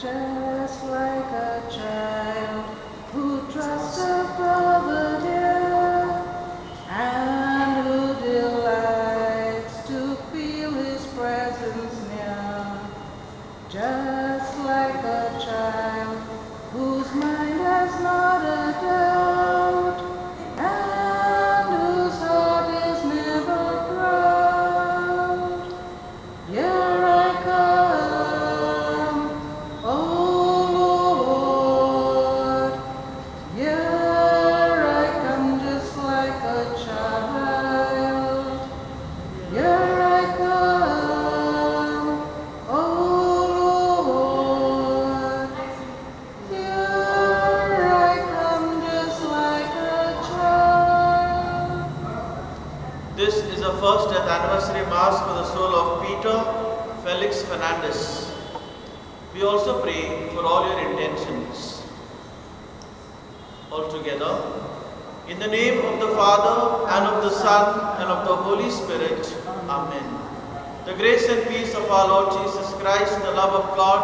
just like a child who trusts a brother dear, and who delights to feel his presence near. Just like a child whose mind has not a doubt, and whose heart is never proud. Here I come, oh Lord. Here I come just like a child. Here I come, oh Lord. Here I come just like a child. This is the first death anniversary Mass for the soul of Peter Felix Fernandez. We also pray for all your intentions. All together, in the name of the Father, and of the Son, and of the Holy Spirit. Amen. The grace and peace of our Lord Jesus Christ, the love of God,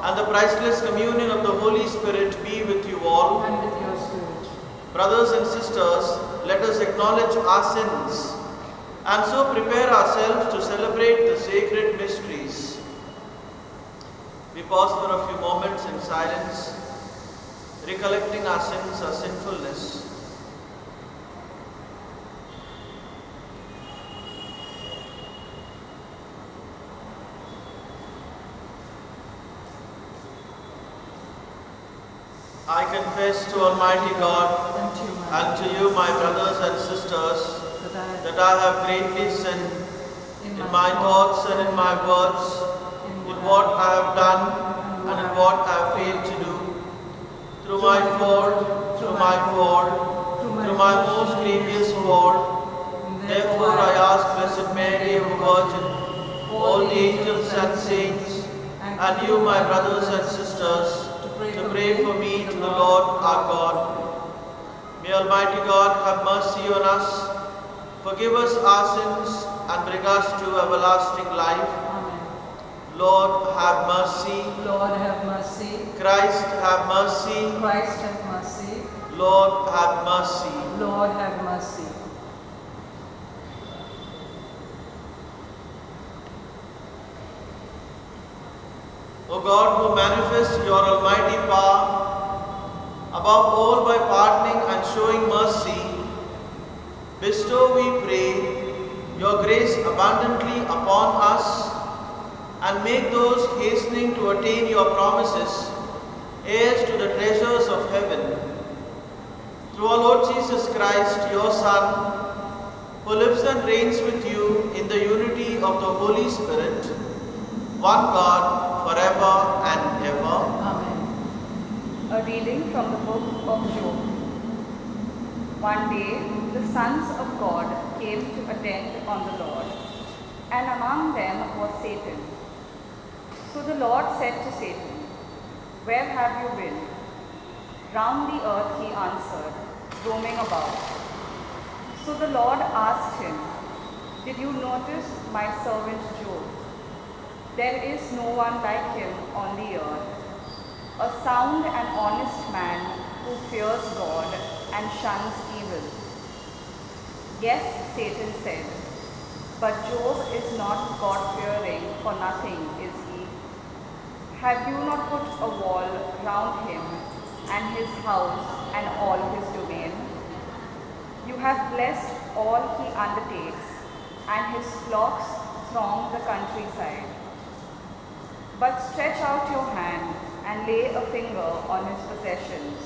and the priceless communion of the Holy Spirit be with you all. And with your spirit. Brothers and sisters, let us acknowledge our sins and so prepare ourselves to celebrate the sacred mysteries. We pause for a few moments in silence, recollecting our sins, our sinfulness. I confess to Almighty God and to you, my brothers and sisters, that I have greatly sinned in my thoughts and in my words, in what I have done and in what I have failed to do. Through my fault, through my most grievous fault. Therefore I ask Blessed Mary, O Virgin, all the angels and saints, and you, my brothers and sisters, to pray for me to the Lord our God. May Almighty God have mercy on us, forgive us our sins, and bring us to everlasting life. Amen. Lord, have mercy. Lord, have mercy. Christ, have mercy. Christ, have mercy. Lord, have mercy. Lord, have mercy. O God, who manifest your almighty power, above all by pardoning and showing mercy, bestow, we pray, your grace abundantly upon us, and make those hastening to attain your promises heirs to the treasures of heaven. Through our Lord Jesus Christ, your Son, who lives and reigns with you in the unity of the Holy Spirit, one God, forever and ever. Amen. A reading from the book of Job. One day, the sons of God came to attend on the Lord, and among them was Satan. So the Lord said to Satan, "Where have you been?" "Round the earth," he answered, "roaming about." So the Lord asked him, "Did you notice my servant Job? There is no one like him on the earth, a sound and honest man who fears God and shuns evil." "Yes," Satan said, "but Job is not God-fearing, for nothing is he. Have you not put a wall round him and his house and all his domain? You have blessed all he undertakes, and his flocks throng the countryside. But stretch out your hand and lay a finger on his possessions.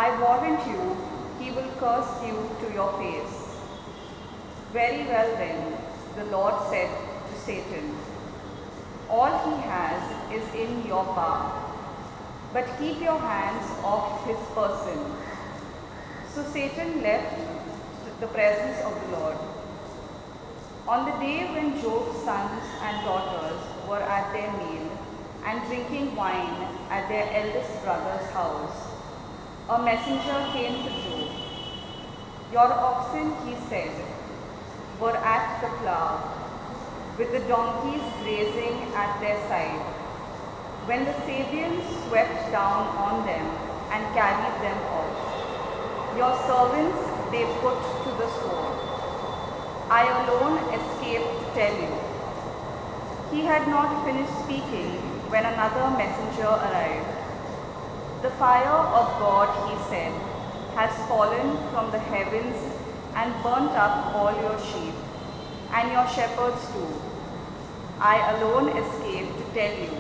I warrant you, he will curse you to your face." "Very well then," the Lord said to Satan, "all he has is in your power, but keep your hands off his person." So Satan left the presence of the Lord. On the day when Job's sons and daughters were at their meal and drinking wine at their eldest brother's house, a messenger came to Job. "Your oxen," he said, "were at the plough, with the donkeys grazing at their side. when the Sabians swept down on them and carried them off. Your servants they put to the sword. I alone escaped to tell you. He had not finished speaking when another messenger arrived. The fire of God, he said, has fallen from the heavens and burnt up all your sheep, and your shepherds too. I alone escaped to tell you.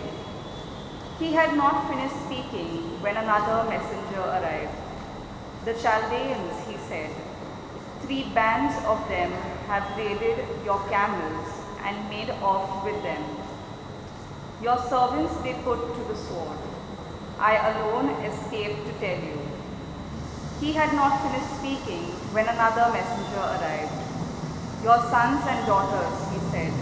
He had not finished speaking when another messenger arrived. The Chaldeans, he said, 3 bands of them have raided your camels and made off with them. Your servants they put to the sword. I alone escaped to tell you. He had not finished speaking when another messenger arrived. Your sons and daughters, he said,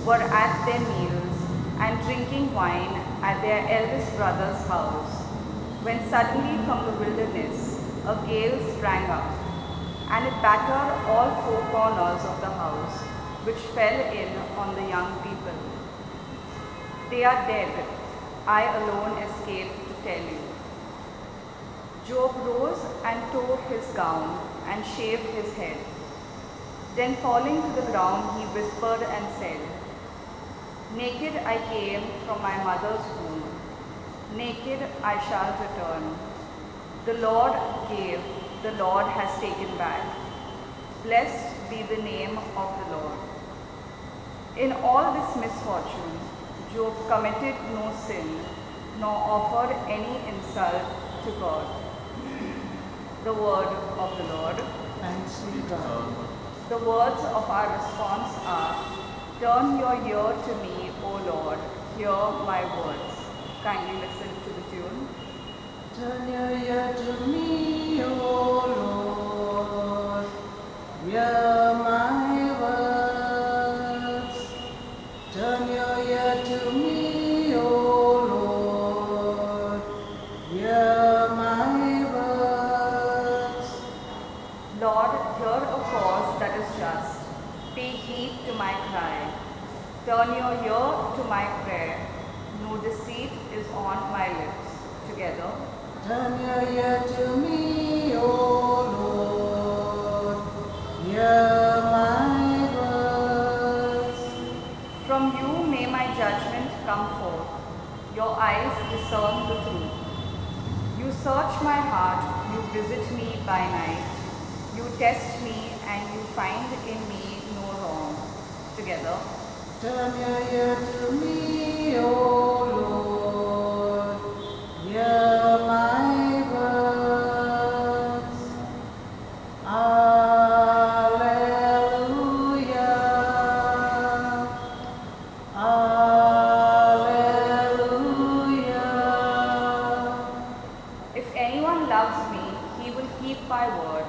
were at their meals and drinking wine at their eldest brother's house, when suddenly from the wilderness a gale sprang up, and it battered all 4 corners of the house, which fell in on the young people. They are dead. I alone escaped to tell you. Job rose and tore his gown and shaved his head. Then falling to the ground, he whispered and said, Naked I came from my mother's womb. Naked I shall return. The Lord gave, the Lord has taken back. Blessed be the name of the Lord. In all this misfortune, Job committed no sin, nor offered any insult to God. The word of the Lord. Thanks be to God. The words of our response are, Turn your ear to me, O Lord, hear my words. Kindly listen to the tune. Turn your ear to me, O Lord, hear my words. Turn your ear to me, O Lord, hear my words. Lord, hear a cause that is just. Pay heed to my cry. Turn your ear to my prayer. No deceit is on my lips. Together. Turn your ear to me, O Lord, hear my words. From you may my judgment come forth. Your eyes discern the truth. You search my heart, you visit me by night. You test me and you find in me no wrong. Together. Turn your ear to me, O Lord, hear my words. Alleluia, Alleluia. If anyone loves me, he will keep my word,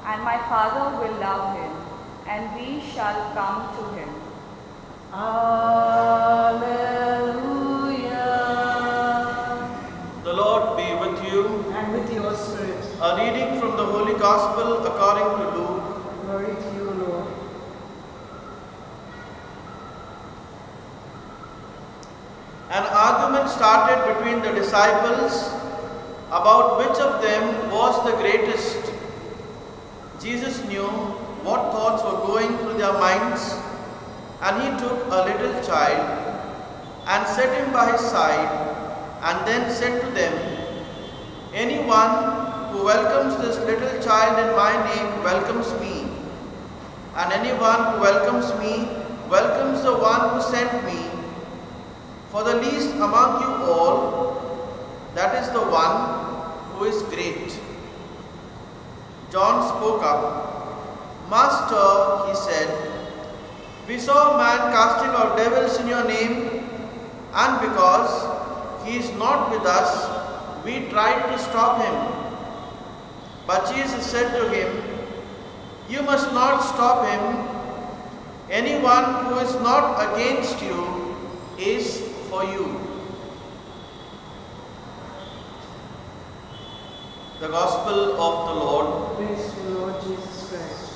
and my Father will love him, and we shall come to him. Alleluia. The Lord be with you. And with your spirit. A reading from the Holy Gospel according to Luke. Glory to you, Lord. An argument started between the disciples about which of them was the greatest. Jesus knew what thoughts were going through their minds, and he took a little child and set him by his side, and then said to them, "Anyone who welcomes this little child in my name welcomes me, and anyone who welcomes me welcomes the one who sent me. For the least among you all, that is the one who is great." John spoke up. "Master," he said, "we saw a man casting out devils in your name, and because he is not with us, we tried to stop him." But Jesus said to him, "You must not stop him. Anyone who is not against you is for you." The Gospel of the Lord. Praise to you, Lord Jesus Christ.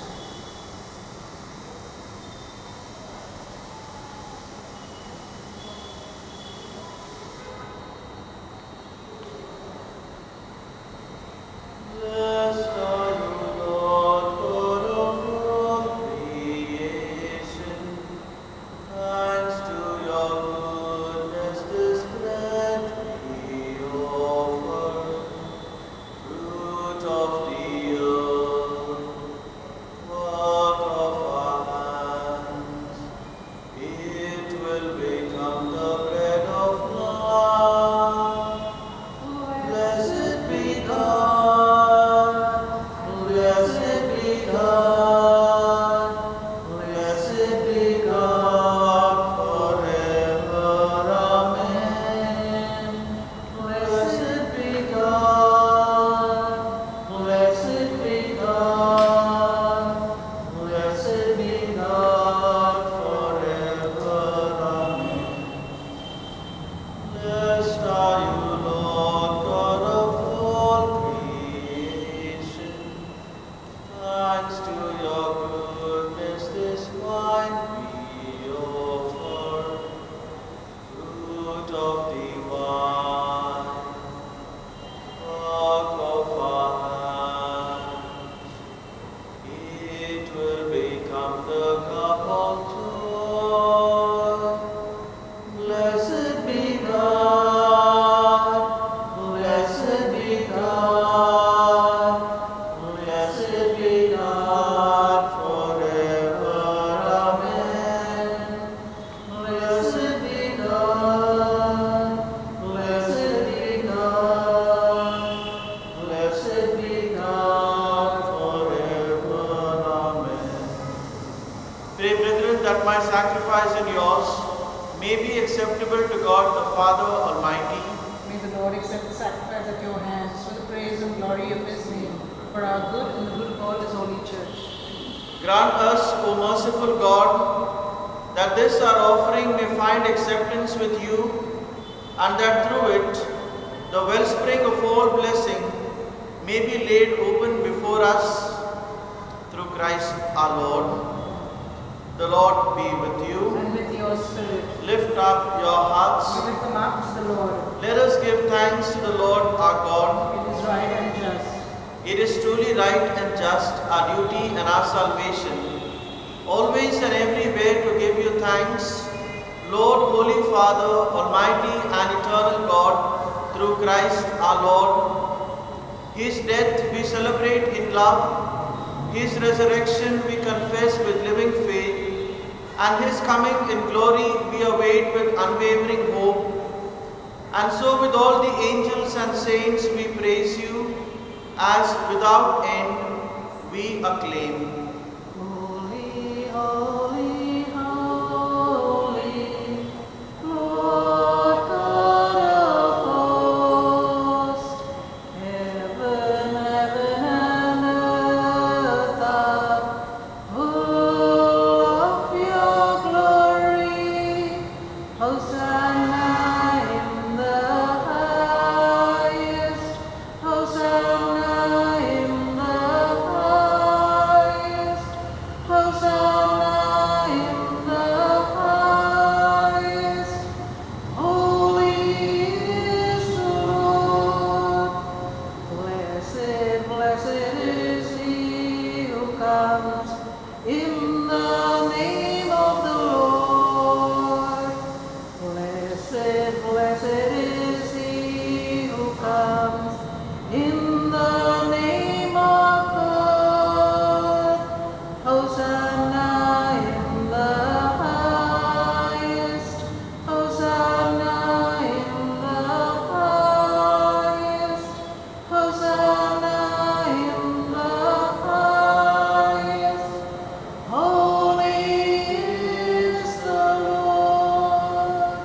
may be acceptable to God the Father Almighty. May the Lord accept the sacrifice at your hands for the praise and glory of His name, for our good and the good of all His holy church. Grant us, O merciful God, that this our offering may find acceptance with you, and that through it the wellspring of all blessing may be laid open before us through Christ our Lord. The Lord be with you. And with your spirit. Lift up your hearts. We lift them up to the Lord. Let us give thanks to the Lord our God. It is right and just. It is truly right and just, our duty and our salvation, always and everywhere to give you thanks, Lord, Holy Father, Almighty and eternal God, through Christ our Lord. His death we celebrate in love, His resurrection we confess with living faith, and His coming in glory we await with unwavering hope. And so with all the angels and saints we praise you, as without end we acclaim. Holy, holy, holy, Lord God of hosts, heaven and earth are full of your glory. Hosanna in the highest, Hosanna in the highest, Hosanna in the highest. Holy is the Lord. Blessed, blessed is He who comes in the name of the Lord. Blessed, blessed is He who comes in the name of God. Hosanna in the highest, Hosanna in the highest, Hosanna in the highest. Holy is the Lord.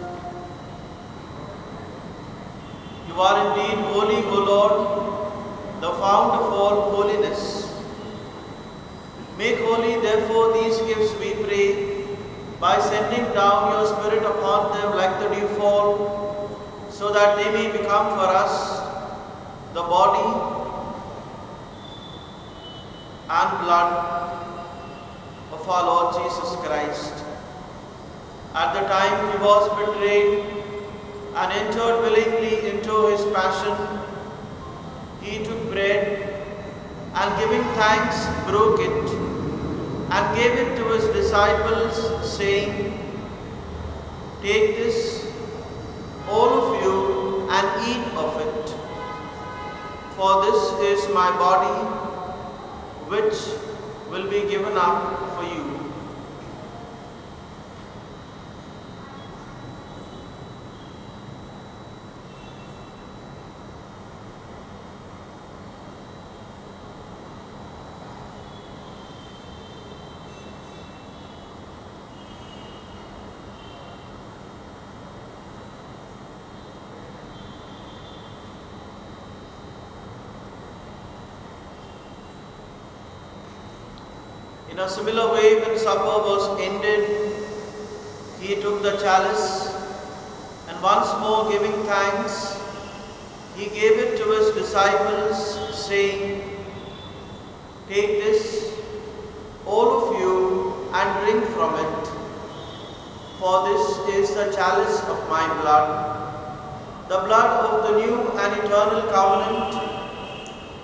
You are indeed holy, O Lord, the fount of all holiness. Make holy, therefore, these gifts, we pray, by sending down your Spirit upon them like the dewfall, so that they may become for us the body and blood of our Lord Jesus Christ. At the time He was betrayed and entered willingly into His passion, He took bread and giving thanks broke it and gave it to His disciples, saying, "Take this, all of you, and eat of it. For this is my body, which will be given up for you." In a similar way, when supper was ended, He took the chalice, and once more giving thanks, He gave it to His disciples, saying, "Take this, all of you, and drink from it. For this is the chalice of my blood, the blood of the new and eternal covenant,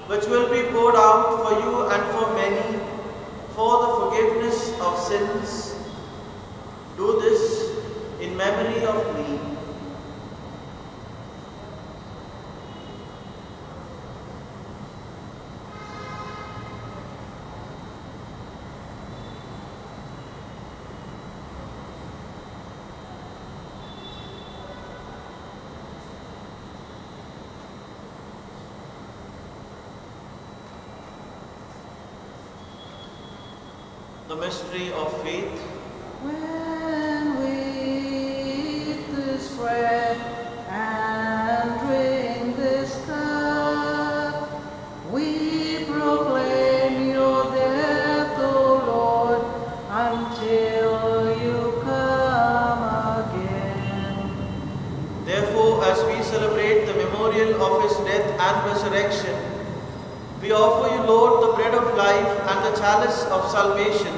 which will be poured out for you and for many, for the forgiveness of sins. Do this in memory of me." The mystery of faith. When we bread and drink this cup, we proclaim your death, O Lord, until you come again. Therefore, as we celebrate the memorial of his death and resurrection, we offer you, Lord, the bread of life and the chalice of salvation,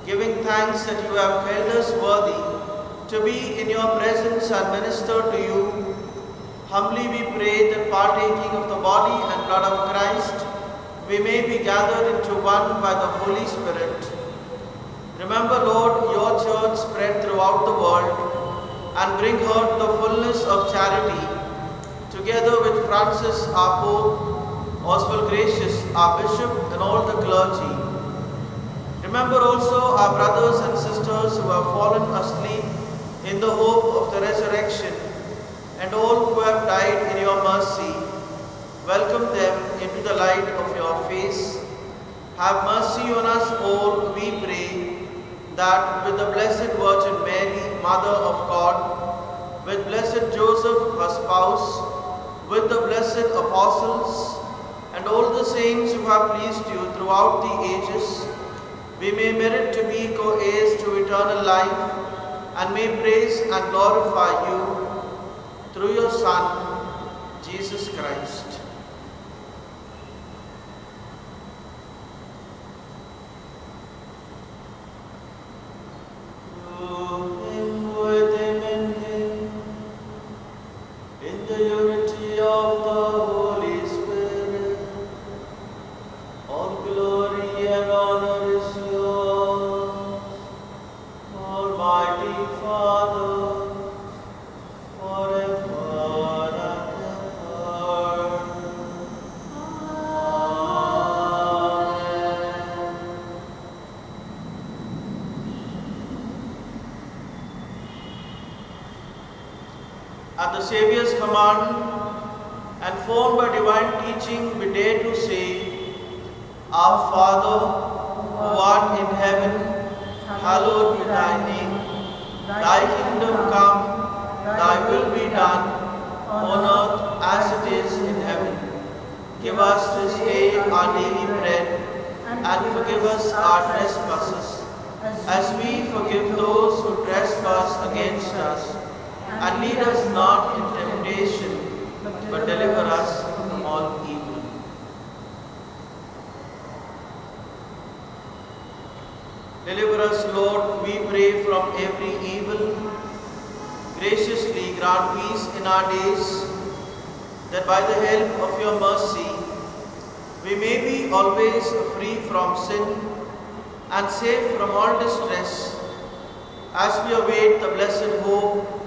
giving thanks that you have held us worthy to be in your presence and minister to you. Humbly we pray that partaking of the body and blood of Christ, we may be gathered into one by the Holy Spirit. Remember, Lord, your church spread throughout the world and bring her to the fullness of charity, together with Francis, our Pope, Oswald Gracious, our Bishop, and all the clergy. Remember also our brothers and sisters who have fallen asleep in the hope of the resurrection, and all who have died in your mercy. Welcome them into the light of your face. Have mercy on us all, we pray, that with the Blessed Virgin Mary, Mother of God, with Blessed Joseph, her spouse, with the blessed apostles, and all the saints who have pleased you throughout the ages, we may merit to be co-heirs to eternal life, and may praise and glorify you through your Son, Jesus Christ. Through him, with him, in the unity of the Holy Spirit, all glory and honor is yours, Almighty Father, forever and ever. Amen. At the Saviour's command and formed by divine teaching, we dare to say, Our Father, who art in heaven, hallowed be thy name. Thy kingdom come, thy will be done, on earth as it is in heaven. Give us this day our daily bread, and forgive us our trespasses, as we forgive those who trespass against us. And lead us not in temptation, but deliver us from all evil. Deliver us, Lord, we pray, from every evil. Graciously grant peace in our days, that by the help of your mercy, we may be always free from sin and safe from all distress, as we await the blessed hope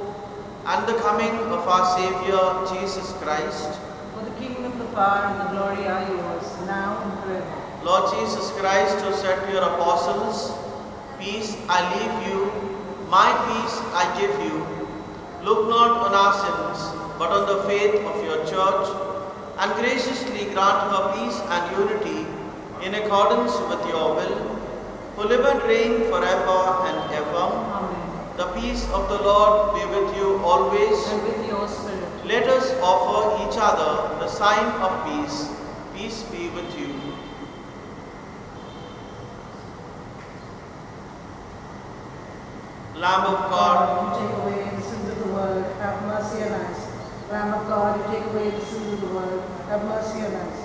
and the coming of our Saviour, Jesus Christ. For the kingdom, the power, and the glory are yours, now and forever. Lord Jesus Christ, who said to your apostles, Peace I leave you, my peace I give you. Look not on our sins, but on the faith of your church, and graciously grant her peace and unity in accordance with your will, who live and reign forever and ever. Amen. The peace of the Lord be with you always. And with your spirit. Let us offer each other the sign of peace. Peace be with you. Lamb of God, you take away the sins of the world, have mercy on us. Lamb of God, you take away the sins of the world, have mercy on us.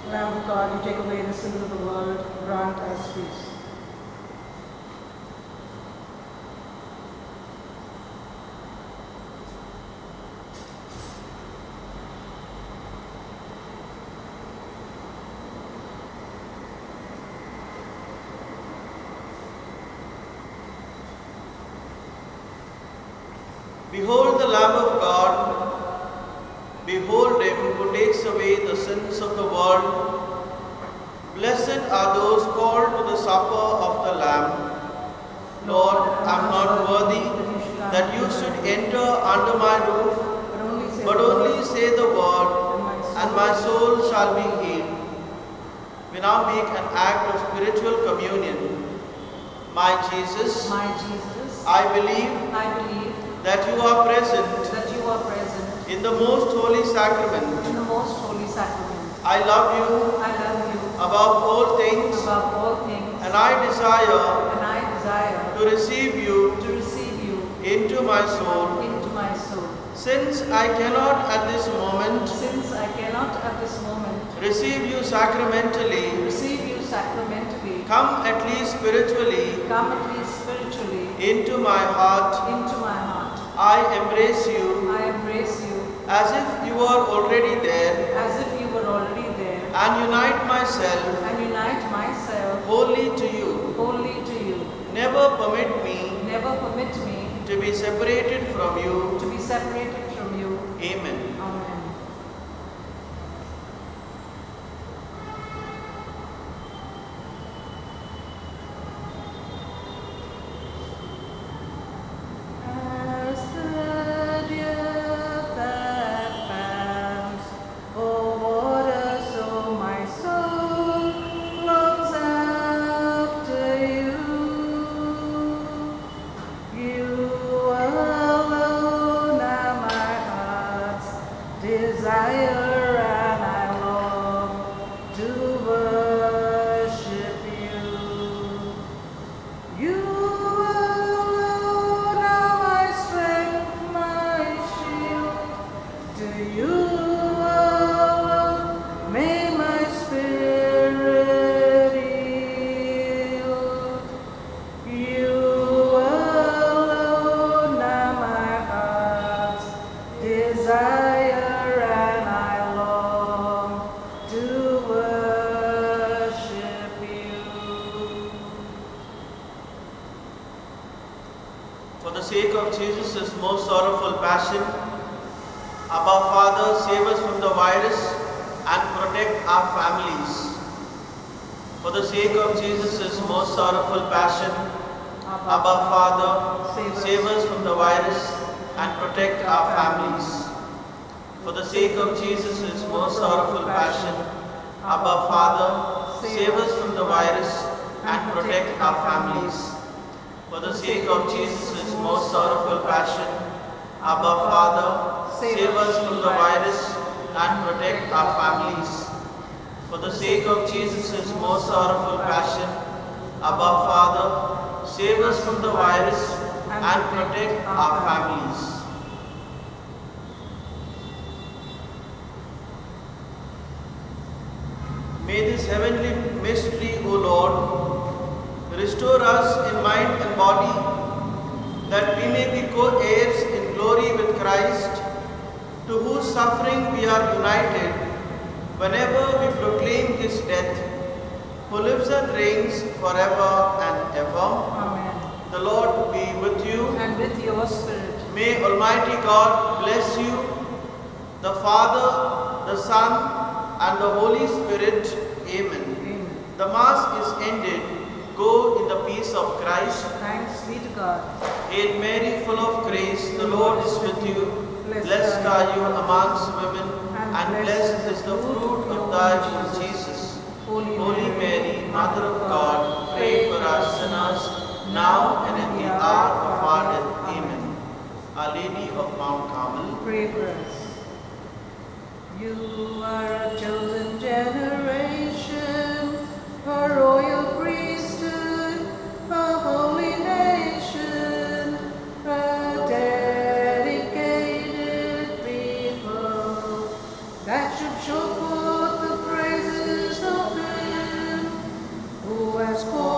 Lamb of God, you take away the sins of the world, grant us peace. Behold the Lamb of God, behold him who takes away the sins of the world. Blessed are those called to the supper of the Lamb. Lord, I am not worthy that you should enter under my roof, but only say the word, and my soul shall be healed. We now make an act of spiritual communion. My Jesus, My Jesus, I believe I believe that you are present that who are present in the most holy sacrament. in the most holy sacrament. I love you I love you above all things, above all things, and I desire and I desire to receive you to receive you into my soul. into my soul. Since I cannot at this moment Since I cannot at this moment receive you sacramentally, receive you sacramentally, come at least spiritually come at least spiritually into my heart. into my heart. I embrace you I embrace you as if you are already there, as if you were already there, and unite myself and unite myself wholly to you. wholly to you. Never permit me Never permit me to be separated from you. to be separated from you. Amen. Amen. As the deer that pants for water, so my soul longs after you. You alone are my heart's desire, and I long to worship you. You alone are my strength, my shield. To you alone may my spirit yield. You alone are my heart's desire, and I long to worship you. For the sake of Jesus' most sorrowful passion, Abba Father, save us from the virus and protect our families. For the sake of Jesus' most sorrowful passion, Abba Father, save us from the virus and protect our families. For the sake of Jesus' most sorrowful passion, Abba Father, save us from the virus and protect our families. For the sake of Jesus' most sorrowful passion, Abba Father, save us from the virus and protect our families. For the sake of Jesus' most sorrowful passion, Abba Father, save us from the virus and protect our families. May this heavenly mystery, O Lord, restore us in mind and body, that we may be co-heirs in glory with Christ, to whose suffering we are united, whenever we proclaim his death, who lives and reigns forever and ever. Amen. The Lord be with you. And with your spirit. May Almighty God bless you, the Father, the Son, and the Holy Spirit. Amen. Amen. The Mass is ended. Go in the peace of Christ. Thanks be to God. Hail Mary, full of grace, the Lord is with you. Blessed are you amongst women, and blessed is the fruit of thy womb, Jesus. Holy Mary, Mother of God, pray for us sinners, now and at the hour of our death. Amen. Our Lady of Mount Carmel, Pray for us. You are a chosen generation, a royal priesthood, a holy nation, a dedicated people, that should show forth the praises of Him who has called